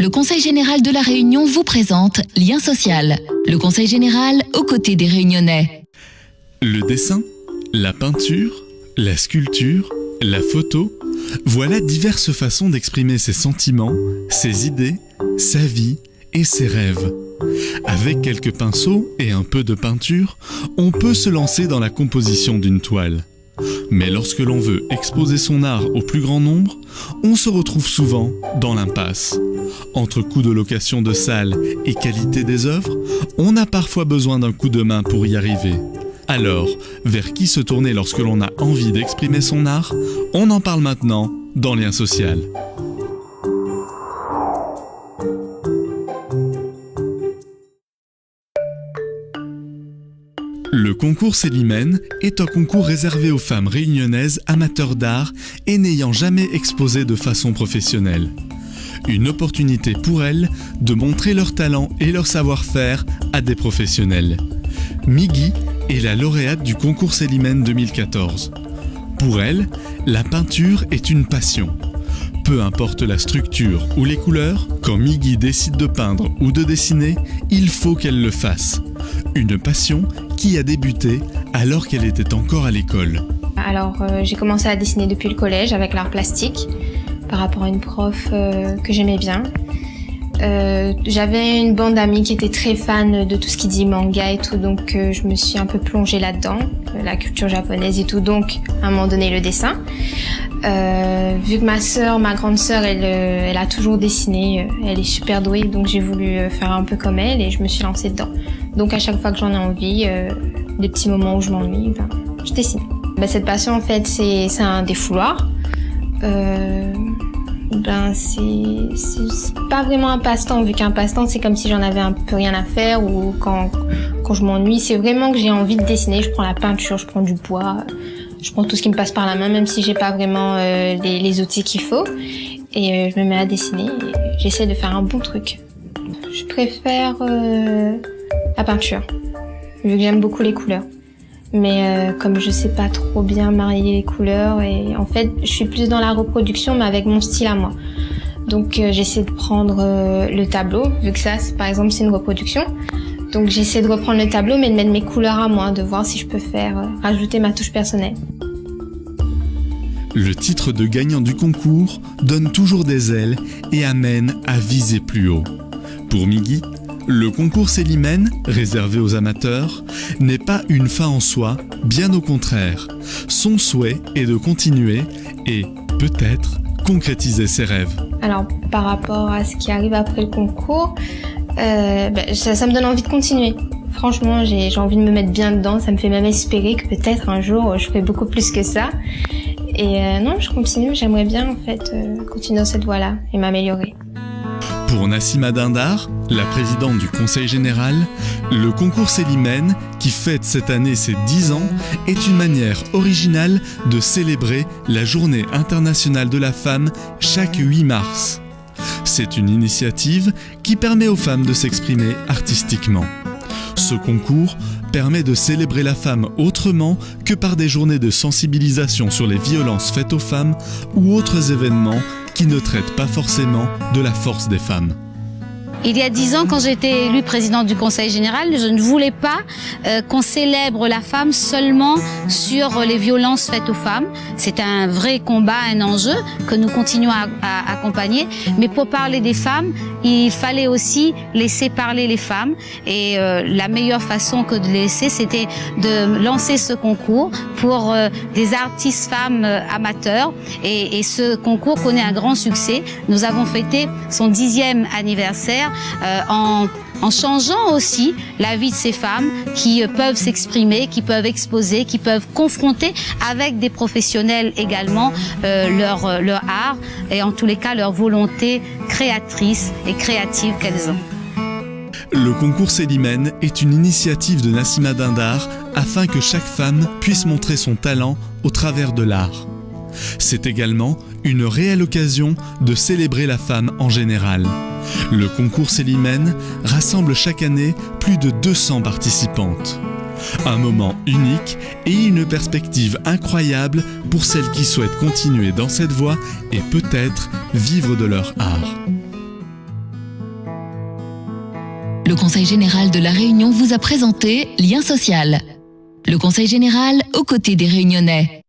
le Conseil général de la Réunion vous présente Lien social. Le Conseil général aux côtés des Réunionnais. Le dessin, la peinture, la sculpture, la photo, voilà diverses façons d'exprimer ses sentiments, ses idées, sa vie et ses rêves. Avec quelques pinceaux et un peu de peinture, on peut se lancer dans la composition d'une toile. Mais lorsque l'on veut exposer son art au plus grand nombre, on se retrouve souvent dans l'impasse. Entre coût de location de salles et qualité des œuvres, on a parfois besoin d'un coup de main pour y arriver. Alors, vers qui se tourner lorsque l'on a envie d'exprimer son art? On en parle maintenant dans Lien social. Le concours Célimène est un concours réservé aux femmes réunionnaises amateurs d'art et n'ayant jamais exposé de façon professionnelle. Une opportunité pour elles de montrer leur talent et leur savoir-faire à des professionnels. Migui est la lauréate du concours Célimène 2014. Pour elle, la peinture est une passion. Peu importe la structure ou les couleurs, quand Migui décide de peindre ou de dessiner, il faut qu'elle le fasse. Une passion qui a débuté alors qu'elle était encore à l'école. Alors j'ai commencé à dessiner depuis le collège avec l'art plastique par rapport à une prof que j'aimais bien. J'avais une bande d'amis qui étaient très fans de tout ce qui dit manga et tout, donc je me suis un peu plongée là-dedans, la culture japonaise et tout, donc à un moment donné le dessin. Vu que ma grande sœur, elle a toujours dessiné, elle est super douée, donc j'ai voulu faire un peu comme elle et je me suis lancée dedans. Donc à chaque fois que j'en ai envie, des petits moments où je m'ennuie, je dessine. Cette passion en fait c'est un défouloir. C'est pas vraiment un passe-temps, vu qu'un passe-temps c'est comme si j'en avais un peu rien à faire ou quand je m'ennuie, c'est vraiment que j'ai envie de dessiner, je prends la peinture, je prends du bois, je prends tout ce qui me passe par la main même si j'ai pas vraiment les outils qu'il faut et je me mets à dessiner et j'essaie de faire un bon truc. Je préfère la peinture, vu que j'aime beaucoup les couleurs. Mais comme je sais pas trop bien marier les couleurs et en fait je suis plus dans la reproduction mais avec mon style à moi. Donc j'essaie de prendre le tableau, vu que ça par exemple c'est une reproduction. Donc j'essaie de reprendre le tableau mais de mettre mes couleurs à moi, de voir si je peux faire rajouter ma touche personnelle. Le titre de gagnant du concours donne toujours des ailes et amène à viser plus haut. Pour Migui, le concours Célimène, réservé aux amateurs, n'est pas une fin en soi, bien au contraire. Son souhait est de continuer et, peut-être, concrétiser ses rêves. Alors, par rapport à ce qui arrive après le concours, ça me donne envie de continuer. Franchement, j'ai envie de me mettre bien dedans, ça me fait même espérer que peut-être un jour, je ferai beaucoup plus que ça. Et non, je continue, j'aimerais bien en fait continuer dans cette voie-là et m'améliorer. Pour Nassima Dindar, la présidente du Conseil général, le concours Célimène, qui fête cette année ses 10 ans, est une manière originale de célébrer la Journée internationale de la femme chaque 8 mars. C'est une initiative qui permet aux femmes de s'exprimer artistiquement. Ce concours permet de célébrer la femme autrement que par des journées de sensibilisation sur les violences faites aux femmes ou autres événements qui ne traitent pas forcément de la force des femmes. Il y a 10 ans, quand j'ai été élue présidente du Conseil général, je ne voulais pas qu'on célèbre la femme seulement sur les violences faites aux femmes. C'est un vrai combat, un enjeu que nous continuons à accompagner. Mais pour parler des femmes, il fallait aussi laisser parler les femmes. Et la meilleure façon que de laisser, c'était de lancer ce concours pour des artistes femmes amateurs. Et ce concours connaît un grand succès. Nous avons fêté son 10e anniversaire en changeant aussi la vie de ces femmes qui peuvent s'exprimer, qui peuvent exposer, qui peuvent confronter avec des professionnels également leur art et en tous les cas leur volonté créatrice et créative qu'elles ont. Le concours Célimène est une initiative de Nassima Dindar afin que chaque femme puisse montrer son talent au travers de l'art. C'est également une réelle occasion de célébrer la femme en général. Le concours Célimène rassemble chaque année plus de 200 participantes. Un moment unique et une perspective incroyable pour celles qui souhaitent continuer dans cette voie et peut-être vivre de leur art. Le Conseil général de La Réunion vous a présenté Lien social. Le Conseil général aux côtés des Réunionnais.